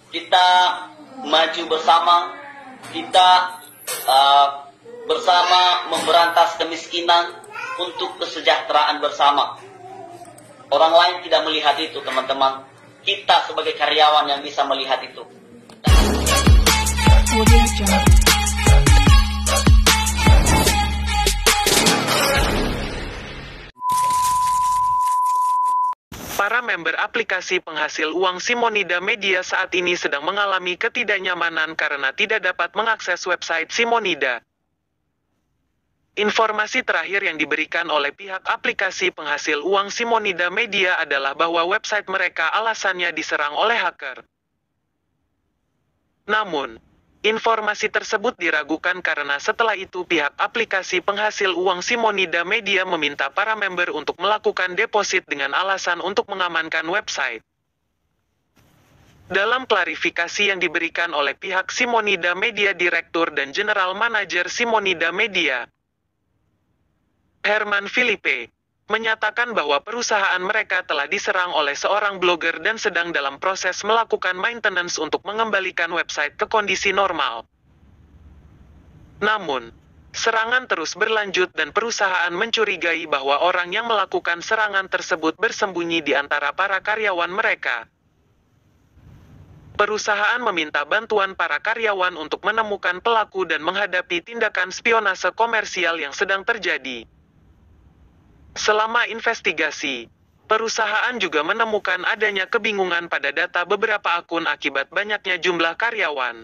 Kita maju bersama, kita bersama memberantas kemiskinan untuk kesejahteraan bersama. Orang lain tidak melihat itu, teman-teman. Kita sebagai karyawan yang bisa melihat itu. Para member aplikasi penghasil uang Simonida Media saat ini sedang mengalami ketidaknyamanan karena tidak dapat mengakses website Simonida. Informasi terakhir yang diberikan oleh pihak aplikasi penghasil uang Simonida Media adalah bahwa website mereka alasannya diserang oleh hacker. Namun, informasi tersebut diragukan karena setelah itu pihak aplikasi penghasil uang Simonida Media meminta para member untuk melakukan deposit dengan alasan untuk mengamankan website. Dalam klarifikasi yang diberikan oleh pihak Simonida Media Direktur dan General Manager Simonida Media, Herman Filipe, menyatakan bahwa perusahaan mereka telah diserang oleh seorang blogger dan sedang dalam proses melakukan maintenance untuk mengembalikan website ke kondisi normal. Namun, serangan terus berlanjut dan perusahaan mencurigai bahwa orang yang melakukan serangan tersebut bersembunyi di antara para karyawan mereka. Perusahaan meminta bantuan para karyawan untuk menemukan pelaku dan menghadapi tindakan spionase komersial yang sedang terjadi. Selama investigasi, perusahaan juga menemukan adanya kebingungan pada data beberapa akun akibat banyaknya jumlah karyawan.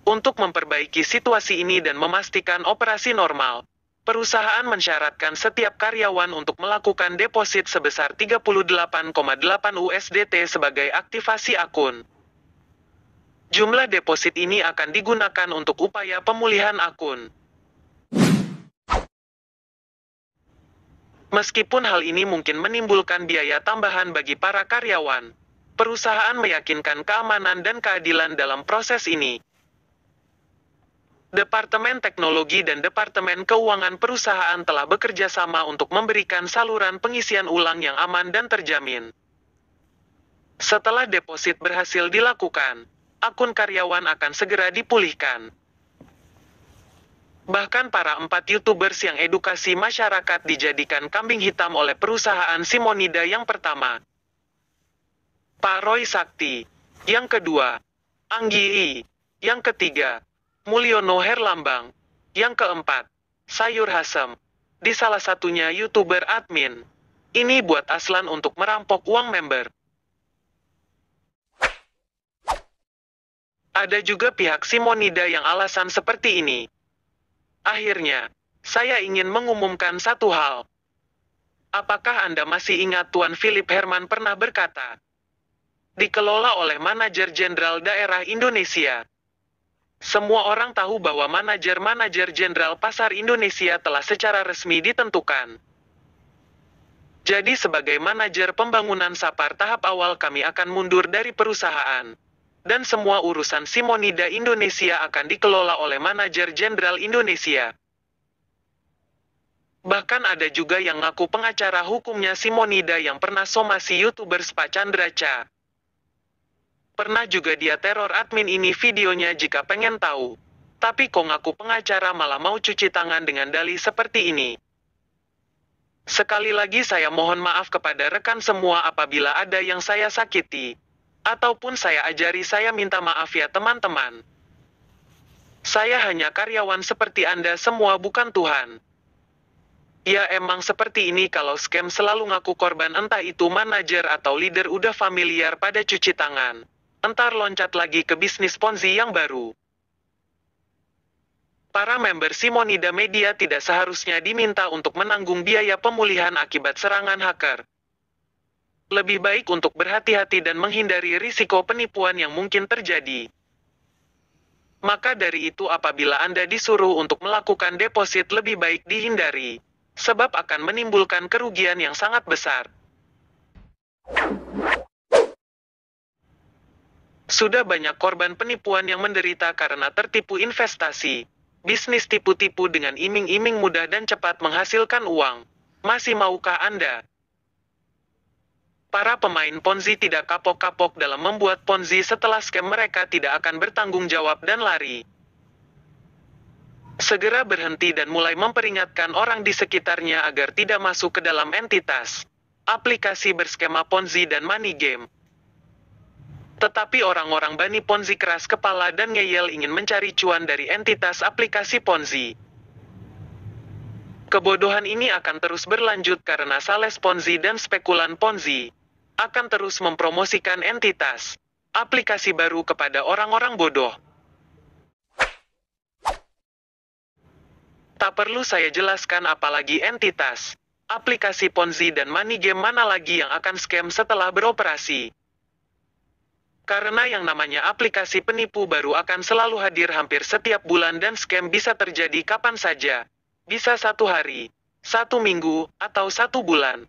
Untuk memperbaiki situasi ini dan memastikan operasi normal, perusahaan mensyaratkan setiap karyawan untuk melakukan deposit sebesar 38,8 USDT sebagai aktivasi akun. Jumlah deposit ini akan digunakan untuk upaya pemulihan akun. Meskipun hal ini mungkin menimbulkan biaya tambahan bagi para karyawan, perusahaan meyakinkan keamanan dan keadilan dalam proses ini. Departemen Teknologi dan Departemen Keuangan perusahaan telah bekerja sama untuk memberikan saluran pengisian ulang yang aman dan terjamin. Setelah deposit berhasil dilakukan, akun karyawan akan segera dipulihkan. Bahkan para 4 YouTubers yang edukasi masyarakat dijadikan kambing hitam oleh perusahaan Simonida yang pertama, Pak Roy Sakti, yang kedua, Anggi I, yang ketiga, Mulyono Herlambang, yang keempat, Sayur Hasem, di salah satunya YouTuber admin. Ini buat Aslan untuk merampok uang member. Ada juga pihak Simonida yang alasan seperti ini. Akhirnya, saya ingin mengumumkan satu hal. Apakah Anda masih ingat Tuan Philip Herman pernah berkata, dikelola oleh manajer jenderal daerah Indonesia. Semua orang tahu bahwa manajer jenderal pasar Indonesia telah secara resmi ditentukan. Jadi sebagai manajer pembangunan Sapar tahap awal kami akan mundur dari perusahaan. Dan semua urusan Simonida Indonesia akan dikelola oleh manajer jenderal Indonesia. Bahkan ada juga yang ngaku pengacara hukumnya Simonida yang pernah somasi YouTubers Pak Chandra Cha. Pernah juga dia teror admin ini videonya jika pengen tahu. Tapi kok ngaku pengacara malah mau cuci tangan dengan dalih seperti ini. Sekali lagi saya mohon maaf kepada rekan semua apabila ada yang saya sakiti. Ataupun saya ajari, saya minta maaf ya teman-teman. Saya hanya karyawan seperti Anda semua, bukan Tuhan. Ya emang seperti ini kalau scam selalu ngaku korban, entah itu manajer atau leader udah familiar pada cuci tangan. Entar loncat lagi ke bisnis Ponzi yang baru. Para member Simonida Media tidak seharusnya diminta untuk menanggung biaya pemulihan akibat serangan hacker. Lebih baik untuk berhati-hati dan menghindari risiko penipuan yang mungkin terjadi. Maka dari itu apabila Anda disuruh untuk melakukan deposit lebih baik dihindari, sebab akan menimbulkan kerugian yang sangat besar. Sudah banyak korban penipuan yang menderita karena tertipu investasi, bisnis tipu-tipu dengan iming-iming mudah dan cepat menghasilkan uang. Masih maukah Anda? Para pemain Ponzi tidak kapok-kapok dalam membuat Ponzi setelah scam mereka tidak akan bertanggung jawab dan lari. Segera berhenti dan mulai memperingatkan orang di sekitarnya agar tidak masuk ke dalam entitas aplikasi berskema Ponzi dan money game. Tetapi orang-orang Bani Ponzi keras kepala dan ngeyel ingin mencari cuan dari entitas aplikasi Ponzi. Kebodohan ini akan terus berlanjut karena sales Ponzi dan spekulan Ponzi akan terus mempromosikan entitas aplikasi baru kepada orang-orang bodoh. Tak perlu saya jelaskan apalagi entitas aplikasi Ponzi dan money game mana lagi yang akan scam setelah beroperasi. Karena yang namanya aplikasi penipu baru akan selalu hadir hampir setiap bulan dan scam bisa terjadi kapan saja. Bisa 1 hari, 1 minggu, atau 1 bulan.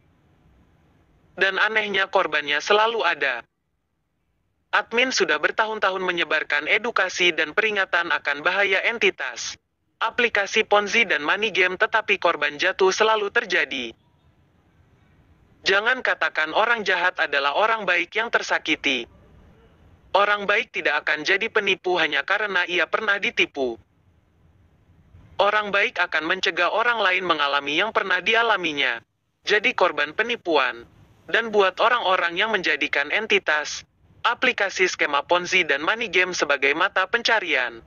Dan anehnya korbannya selalu ada. Admin sudah bertahun-tahun menyebarkan edukasi dan peringatan akan bahaya entitas aplikasi Ponzi dan money game, tetapi korban jatuh selalu terjadi. Jangan katakan orang jahat adalah orang baik yang tersakiti. Orang baik tidak akan jadi penipu hanya karena ia pernah ditipu. Orang baik akan mencegah orang lain mengalami yang pernah dialaminya. Jadi korban penipuan. Dan buat orang-orang yang menjadikan entitas aplikasi skema Ponzi dan money game sebagai mata pencarian.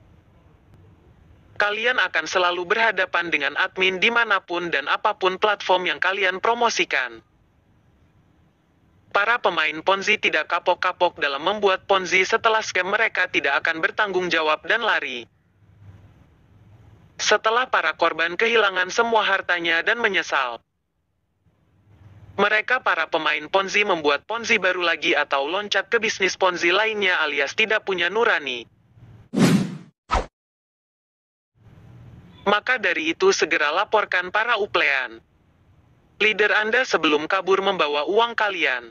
Kalian akan selalu berhadapan dengan admin dimanapun dan apapun platform yang kalian promosikan. Para pemain Ponzi tidak kapok-kapok dalam membuat Ponzi setelah scam mereka tidak akan bertanggung jawab dan lari. Setelah para korban kehilangan semua hartanya dan menyesal. Mereka para pemain Ponzi membuat Ponzi baru lagi atau loncat ke bisnis Ponzi lainnya alias tidak punya nurani. Maka dari itu segera laporkan para uplean. Leader Anda sebelum kabur membawa uang kalian.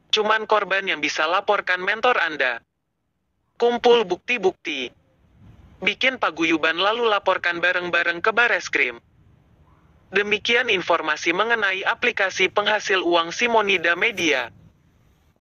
Cuman korban yang bisa laporkan mentor Anda. Kumpul bukti-bukti. Bikin paguyuban lalu laporkan bareng-bareng ke Bareskrim. Demikian informasi mengenai aplikasi penghasil uang Simonida Media.